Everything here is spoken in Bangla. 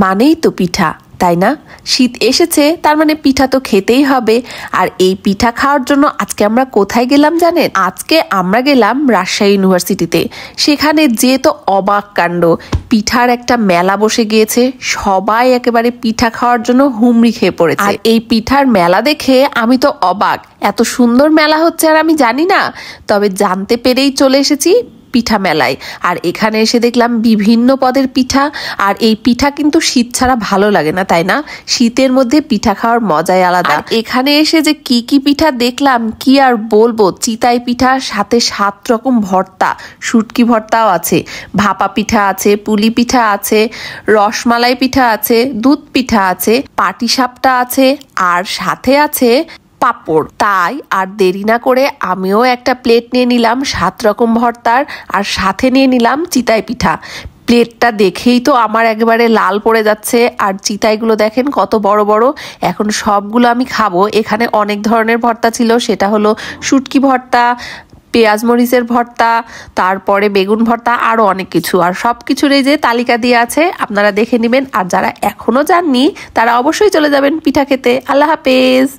মানেই তো পিঠা, তাই না? শীত এসেছে, তার মানে পিঠা তো খেতেই হবে। আর এই পিঠা খাওয়ার জন্য আজকে আমরা কোথায় গেলাম জানেন? আজকে আমরা গেলাম রাজশাহী ইউনিভার্সিটিতে। সেখানে যে তো অবাক কাণ্ড, পিঠার একটা মেলা বসে গিয়েছে। সবাই একেবারে পিঠা খাওয়ার জন্য হুমড়ি খেয়ে পড়েছে। আর এই পিঠার মেলা দেখে আমি তো অবাক, এত সুন্দর মেলা হচ্ছে আর আমি জানি না। তবে জানতে পেরেই চলে এসেছি পিঠা মেলায়। আর এখানে এসে দেখলাম বিভিন্ন পদের পিঠা। আর এই পিঠা কিন্তু শীত ছাড়া ভালো লাগে না, তাই না? শীতের মধ্যে পিঠা খাওয়ার মজাই আলাদা। আর এখানে এসে যে কি কি পিঠা দেখলাম কি আর বলবো। চিতাই পিঠা, সাথে 7 রকম ভর্তা, শুটকি ভর্তাও আছে, ভাপা পিঠা আছে, পুলি পিঠা আছে, রসমালাই পিঠা আছে, দুধ পিঠা আছে, পাটিসাপটা আছে, আর সাথে আছে পাঁপড়। তাই আর দেরি না করে আমিও একটা প্লেট নিয়ে নিলাম 7 রকম ভর্তার, আর সাথে নিয়ে নিলাম চিতাই পিঠা। প্লেটটা দেখেই তো আমার একেবারে লাল পড়ে যাচ্ছে। আর চিতাইগুলো দেখেন কত বড় বড়। এখন সবগুলো আমি খাবো। এখানে অনেক ধরনের ভর্তা ছিল, সেটা হলো শুটকি ভর্তা, পেঁয়াজ মরিচের ভর্তা, তারপরে বেগুন ভর্তা, আরো অনেক কিছু। আর সব কিছুর এই যে তালিকা দিয়ে আছে, আপনারা দেখে নেবেন। আর যারা এখনো যাননি তারা অবশ্যই চলে যাবেন পিঠা খেতে। আল্লাহ হাফেজ।